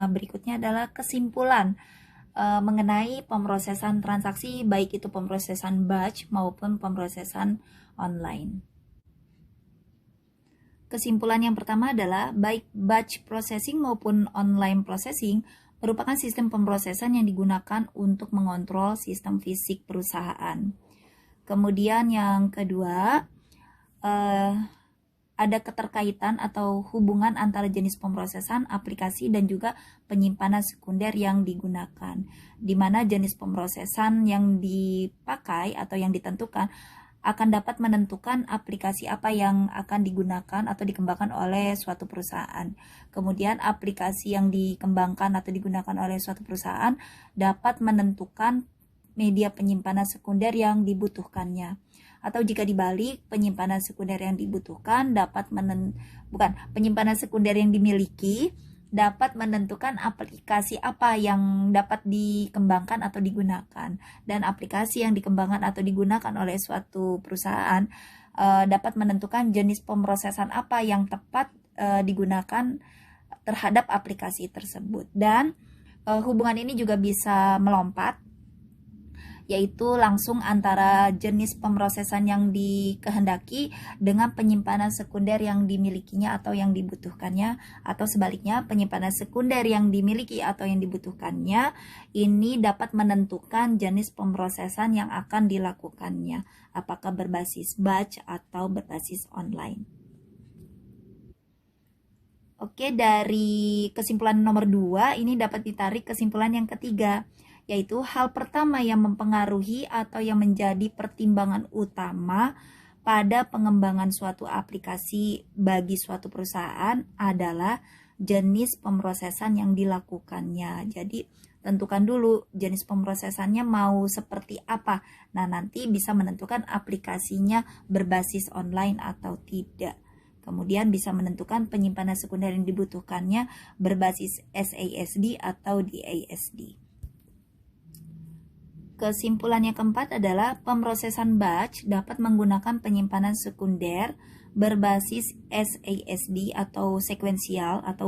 Berikutnya adalah kesimpulan mengenai pemrosesan transaksi, baik itu pemrosesan batch maupun pemrosesan online. Kesimpulan yang pertama adalah baik batch processing maupun online processing merupakan sistem pemrosesan yang digunakan untuk mengontrol sistem fisik perusahaan. Kemudian yang kedua, ada keterkaitan atau hubungan antara jenis pemrosesan, aplikasi, dan juga penyimpanan sekunder yang digunakan, di mana jenis pemrosesan yang dipakai atau yang ditentukan akan dapat menentukan aplikasi apa yang akan digunakan atau dikembangkan oleh suatu perusahaan. Kemudian aplikasi yang dikembangkan atau digunakan oleh suatu perusahaan dapat menentukan media penyimpanan sekunder yang dibutuhkannya. Atau jika dibalik, penyimpanan sekunder yang dibutuhkan penyimpanan sekunder yang dimiliki dapat menentukan aplikasi apa yang dapat dikembangkan atau digunakan, dan aplikasi yang dikembangkan atau digunakan oleh suatu perusahaan dapat menentukan jenis pemrosesan apa yang tepat digunakan terhadap aplikasi tersebut. Dan hubungan ini juga bisa melompat, yaitu langsung antara jenis pemrosesan yang dikehendaki dengan penyimpanan sekunder yang dimilikinya atau yang dibutuhkannya, atau sebaliknya penyimpanan sekunder yang dimiliki atau yang dibutuhkannya ini dapat menentukan jenis pemrosesan yang akan dilakukannya, apakah berbasis batch atau berbasis online. Oke, dari kesimpulan nomor 2 ini dapat ditarik kesimpulan yang ketiga, yaitu hal pertama yang mempengaruhi atau yang menjadi pertimbangan utama pada pengembangan suatu aplikasi bagi suatu perusahaan adalah jenis pemrosesan yang dilakukannya. Jadi tentukan dulu jenis pemrosesannya mau seperti apa. Nah, nanti bisa menentukan aplikasinya berbasis online atau tidak. Kemudian bisa menentukan penyimpanan sekunder yang dibutuhkannya berbasis SASD atau DASD. Kesimpulan yang keempat adalah pemrosesan batch dapat menggunakan penyimpanan sekunder berbasis SASD atau sekuensial atau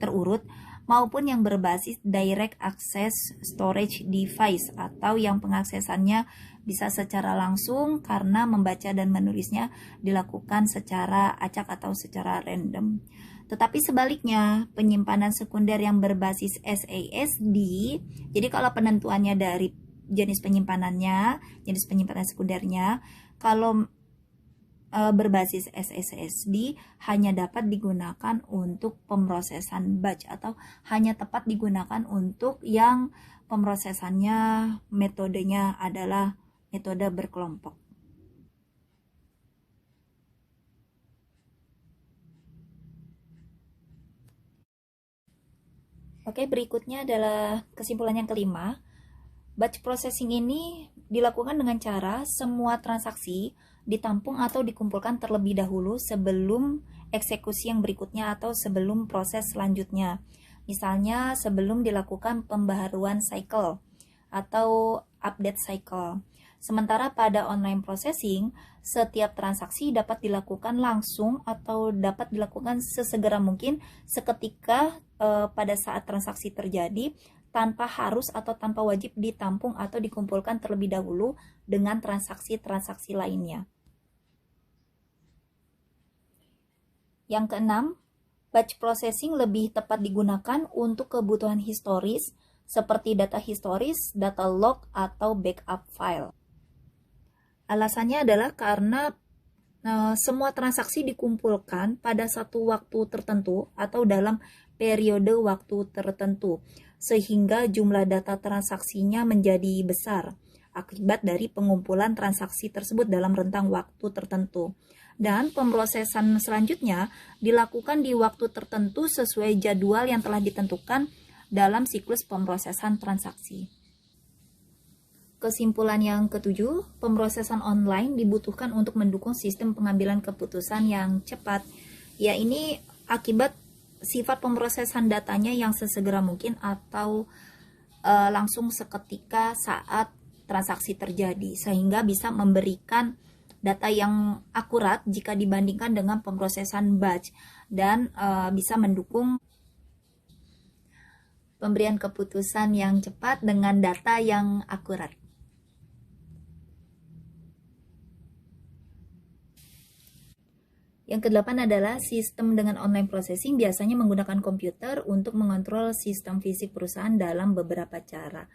terurut, maupun yang berbasis Direct Access Storage Device atau yang pengaksesannya bisa secara langsung karena membaca dan menulisnya dilakukan secara acak atau secara random. Tetapi sebaliknya, penyimpanan sekunder yang berbasis SASD, jadi kalau penentuannya dari jenis penyimpanan sekundernya, kalau berbasis SSD hanya dapat digunakan untuk pemrosesan batch atau hanya tepat digunakan untuk yang pemrosesannya metodenya adalah metode berkelompok. Oke, berikutnya adalah kesimpulan yang kelima. Batch processing ini dilakukan dengan cara semua transaksi ditampung atau dikumpulkan terlebih dahulu sebelum eksekusi yang berikutnya atau sebelum proses selanjutnya. Misalnya sebelum dilakukan pembaharuan cycle atau update cycle. Sementara pada online processing, setiap transaksi dapat dilakukan langsung atau dapat dilakukan sesegera mungkin seketika pada saat transaksi terjadi, tanpa harus atau tanpa wajib ditampung atau dikumpulkan terlebih dahulu dengan transaksi-transaksi lainnya. Yang keenam, batch processing lebih tepat digunakan untuk kebutuhan historis seperti data historis, data log, atau backup file. Alasannya adalah karena semua transaksi dikumpulkan pada satu waktu tertentu atau dalam periode waktu tertentu, sehingga jumlah data transaksinya menjadi besar akibat dari pengumpulan transaksi tersebut dalam rentang waktu tertentu. Dan pemrosesan selanjutnya dilakukan di waktu tertentu sesuai jadwal yang telah ditentukan dalam siklus pemrosesan transaksi. Kesimpulan yang ketujuh, pemrosesan online dibutuhkan untuk mendukung sistem pengambilan keputusan yang cepat. Ya, ini akibat sifat pemrosesan datanya yang sesegera mungkin atau langsung seketika saat transaksi terjadi, sehingga bisa memberikan data yang akurat jika dibandingkan dengan pemrosesan batch, dan bisa mendukung pemberian keputusan yang cepat dengan data yang akurat. Yang kedelapan adalah sistem dengan online processing biasanya menggunakan komputer untuk mengontrol sistem fisik perusahaan dalam beberapa cara.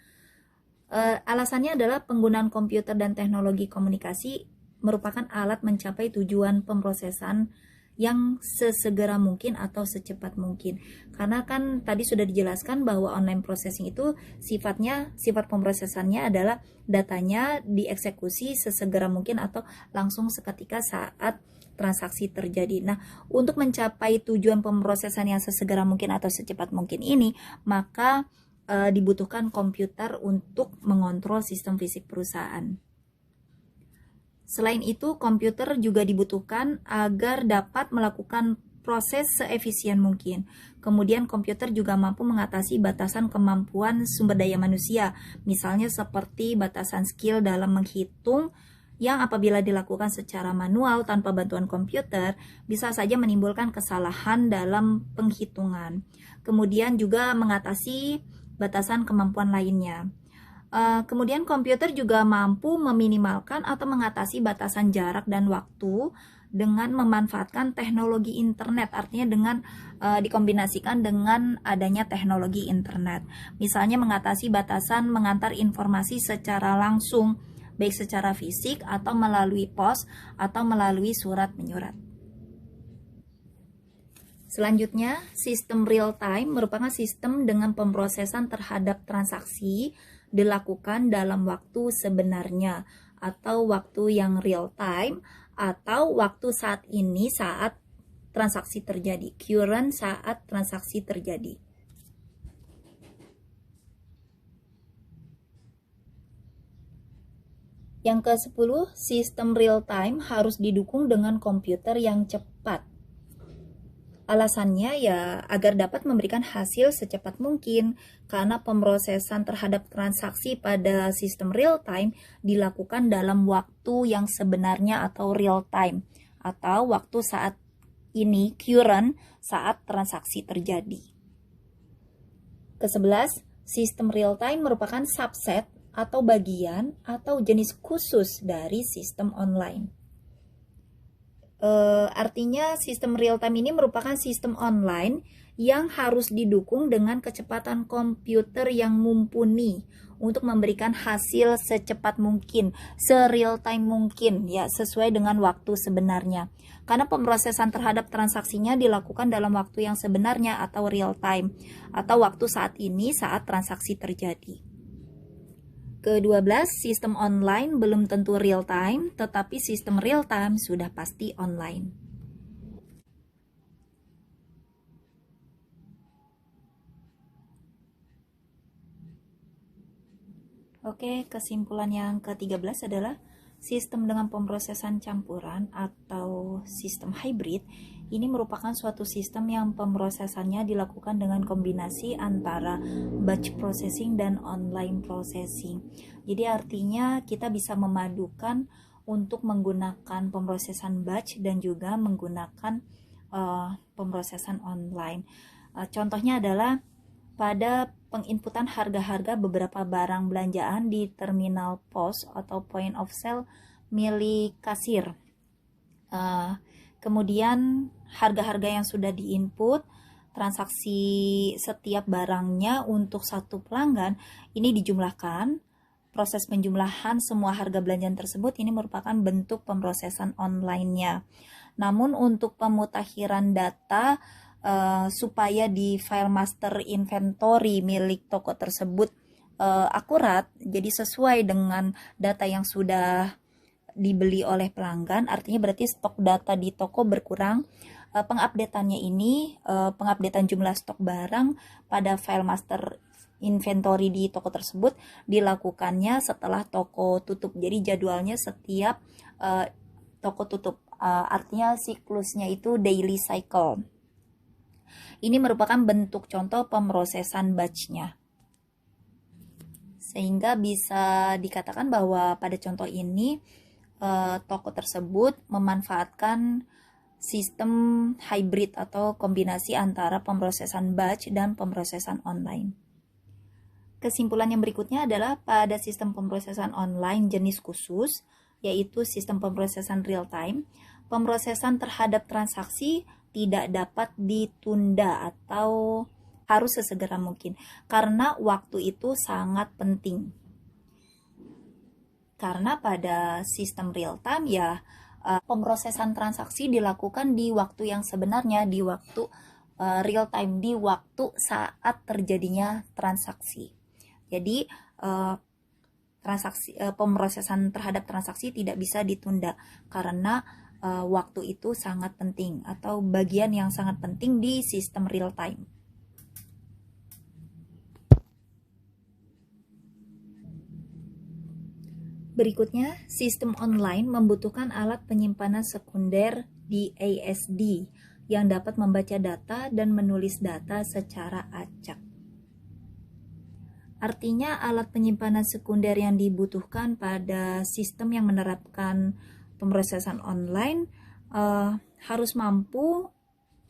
Alasannya adalah penggunaan komputer dan teknologi komunikasi merupakan alat mencapai tujuan pemrosesan yang sesegera mungkin atau secepat mungkin. Karena kan tadi sudah dijelaskan bahwa online processing itu sifat pemrosesannya adalah datanya dieksekusi sesegera mungkin atau langsung seketika saat transaksi terjadi. Nah, untuk mencapai tujuan pemrosesan yang sesegera mungkin atau secepat mungkin ini, maka dibutuhkan komputer untuk mengontrol sistem fisik perusahaan. Selain itu, komputer juga dibutuhkan agar dapat melakukan proses seefisien mungkin. Kemudian komputer juga mampu mengatasi batasan kemampuan sumber daya manusia, misalnya seperti batasan skill dalam menghitung yang apabila dilakukan secara manual tanpa bantuan komputer bisa saja menimbulkan kesalahan dalam penghitungan. Kemudian juga mengatasi batasan kemampuan lainnya. Kemudian komputer juga mampu meminimalkan atau mengatasi batasan jarak dan waktu dengan memanfaatkan teknologi internet, artinya dengan dikombinasikan dengan adanya teknologi internet. Misalnya mengatasi batasan mengantar informasi secara langsung, baik secara fisik atau melalui pos atau melalui surat menyurat. Selanjutnya, sistem real time merupakan sistem dengan pemrosesan terhadap transaksi dilakukan dalam waktu sebenarnya atau waktu yang real time atau waktu saat ini saat transaksi terjadi, current saat transaksi terjadi. Yang ke-10, sistem real time harus didukung dengan komputer yang cepat. Alasannya ya agar dapat memberikan hasil secepat mungkin, karena pemrosesan terhadap transaksi pada sistem real time dilakukan dalam waktu yang sebenarnya atau real time, atau waktu saat ini, current, saat transaksi terjadi. Ke-11, sistem real time merupakan subset atau bagian atau jenis khusus dari sistem online. Artinya sistem real time ini merupakan sistem online yang harus didukung dengan kecepatan komputer yang mumpuni untuk memberikan hasil secepat mungkin, se-real time mungkin ya, sesuai dengan waktu sebenarnya. Karena pemrosesan terhadap transaksinya dilakukan dalam waktu yang sebenarnya atau real time, atau waktu saat ini saat transaksi terjadi. Ke-12, sistem online belum tentu real time, tetapi sistem real time sudah pasti online. Oke, kesimpulan yang ke-13 adalah sistem dengan pemrosesan campuran atau sistem hybrid ini merupakan suatu sistem yang pemrosesannya dilakukan dengan kombinasi antara batch processing dan online processing. Jadi artinya kita bisa memadukan untuk menggunakan pemrosesan batch dan juga menggunakan pemrosesan online. Contohnya adalah pada penginputan harga-harga beberapa barang belanjaan di terminal pos atau point of sale milik kasir. Kemudian harga-harga yang sudah diinput, transaksi setiap barangnya untuk satu pelanggan ini dijumlahkan. Proses penjumlahan semua harga belanjaan tersebut ini merupakan bentuk pemrosesan online-nya. Namun untuk pemutakhiran data supaya di file master inventory milik toko tersebut akurat, jadi sesuai dengan data yang sudah dibeli oleh pelanggan, artinya berarti stok data di toko berkurang. Pengupdateannya ini, pengupdatean jumlah stok barang pada file master inventory di toko tersebut dilakukannya setelah toko tutup. Jadi jadwalnya setiap toko tutup, artinya siklusnya itu daily cycle. Ini merupakan bentuk contoh pemrosesan batch-nya. Sehingga bisa dikatakan bahwa pada contoh ini toko tersebut memanfaatkan sistem hybrid atau kombinasi antara pemrosesan batch dan pemrosesan online. Kesimpulan yang berikutnya adalah pada sistem pemrosesan online jenis khusus, yaitu sistem pemrosesan real time, pemrosesan terhadap transaksi tidak dapat ditunda atau harus sesegera mungkin, karena waktu itu sangat penting. Karena pada sistem real time ya, pemrosesan transaksi dilakukan di waktu yang sebenarnya, di waktu real time, di waktu saat terjadinya transaksi. Jadi pemrosesan terhadap transaksi tidak bisa ditunda karena waktu itu sangat penting atau bagian yang sangat penting di sistem real time. Berikutnya, sistem online membutuhkan alat penyimpanan sekunder DASD yang dapat membaca data dan menulis data secara acak. Artinya alat penyimpanan sekunder yang dibutuhkan pada sistem yang menerapkan pemrosesan online harus mampu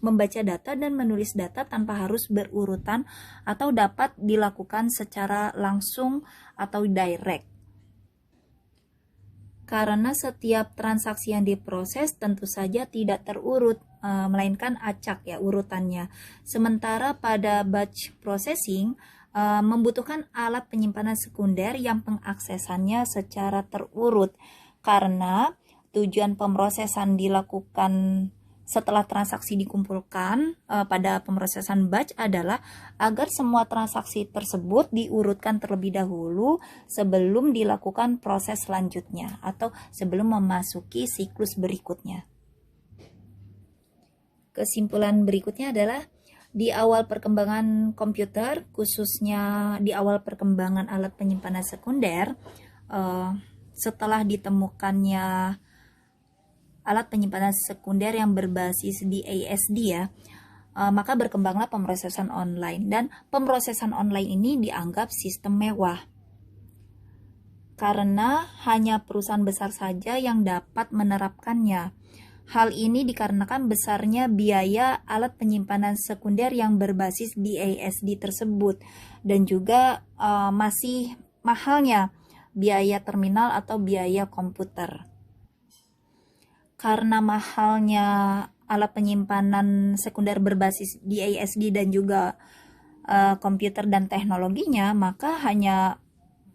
membaca data dan menulis data tanpa harus berurutan atau dapat dilakukan secara langsung atau direct. Karena setiap transaksi yang diproses tentu saja tidak terurut, melainkan acak ya urutannya. Sementara pada batch processing membutuhkan alat penyimpanan sekunder yang pengaksesannya secara terurut, karena tujuan pemrosesan dilakukan setelah transaksi dikumpulkan pada pemrosesan batch adalah agar semua transaksi tersebut diurutkan terlebih dahulu sebelum dilakukan proses selanjutnya atau sebelum memasuki siklus berikutnya. Kesimpulan berikutnya adalah di awal perkembangan komputer, khususnya di awal perkembangan alat penyimpanan sekunder, setelah ditemukannya alat penyimpanan sekunder yang berbasis DASD ya, maka berkembanglah pemrosesan online, dan pemrosesan online ini dianggap sistem mewah karena hanya perusahaan besar saja yang dapat menerapkannya. Hal ini dikarenakan besarnya biaya alat penyimpanan sekunder yang berbasis DASD tersebut dan juga masih mahalnya biaya terminal atau biaya komputer. Karena mahalnya alat penyimpanan sekunder berbasis DASD dan juga komputer dan teknologinya, maka hanya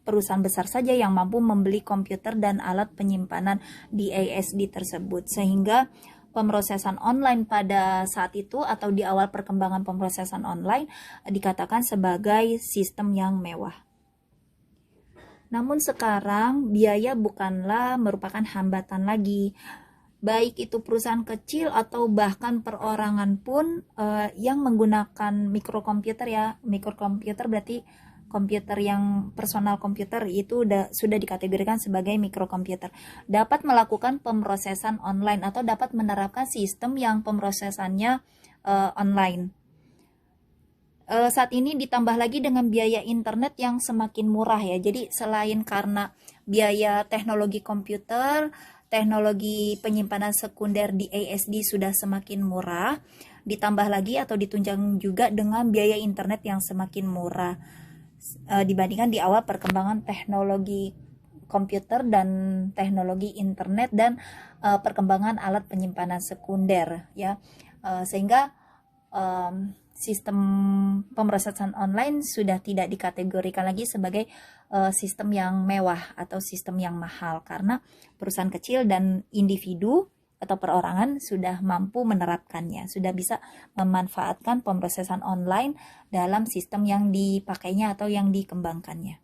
perusahaan besar saja yang mampu membeli komputer dan alat penyimpanan DASD tersebut, sehingga pemrosesan online pada saat itu atau di awal perkembangan pemrosesan online dikatakan sebagai sistem yang mewah. Namun sekarang biaya bukanlah merupakan hambatan lagi. Baik itu perusahaan kecil atau bahkan perorangan pun yang menggunakan mikrokomputer ya. Mikrokomputer berarti komputer yang personal komputer itu sudah dikategorikan sebagai mikrokomputer. Dapat melakukan pemrosesan online atau dapat menerapkan sistem yang pemrosesannya online. Saat ini ditambah lagi dengan biaya internet yang semakin murah ya. Jadi selain karena biaya teknologi komputer, teknologi penyimpanan sekunder di DASD sudah semakin murah, ditambah lagi atau ditunjang juga dengan biaya internet yang semakin murah dibandingkan di awal perkembangan teknologi komputer dan teknologi internet dan perkembangan alat penyimpanan sekunder ya, sehingga sistem pemrosesan online sudah tidak dikategorikan lagi sebagai sistem yang mewah atau sistem yang mahal karena perusahaan kecil dan individu atau perorangan sudah mampu menerapkannya, sudah bisa memanfaatkan pemrosesan online dalam sistem yang dipakainya atau yang dikembangkannya.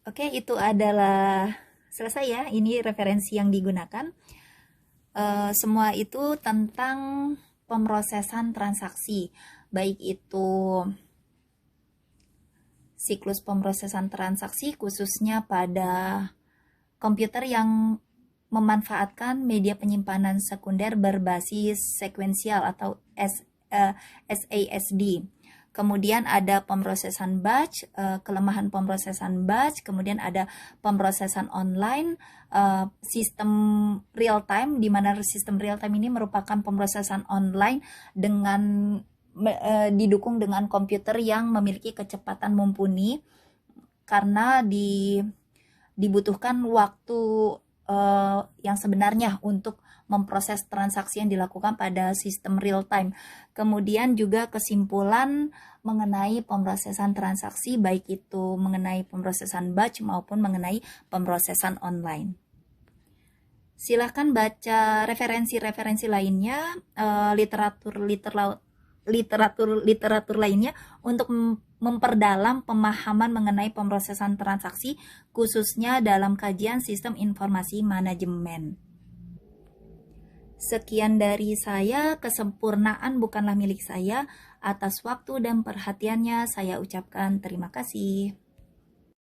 Oke, itu adalah selesai ya, ini referensi yang digunakan. Semua itu tentang pemrosesan transaksi, baik itu siklus pemrosesan transaksi khususnya pada komputer yang memanfaatkan media penyimpanan sekunder berbasis sekuensial atau SASD. Kemudian ada pemrosesan batch, kelemahan pemrosesan batch, kemudian ada pemrosesan online, sistem real time, di mana sistem real time ini merupakan pemrosesan online dengan didukung dengan komputer yang memiliki kecepatan mumpuni, karena dibutuhkan waktu yang sebenarnya untuk memproses transaksi yang dilakukan pada sistem real time. Kemudian juga kesimpulan mengenai pemrosesan transaksi, baik itu mengenai pemrosesan batch maupun mengenai pemrosesan online. Silahkan baca referensi-referensi lainnya, literatur lainnya untuk memperdalam pemahaman mengenai pemrosesan transaksi, khususnya dalam kajian sistem informasi manajemen. Sekian dari saya, kesempurnaan bukanlah milik saya. Atas waktu dan perhatiannya saya ucapkan terima kasih.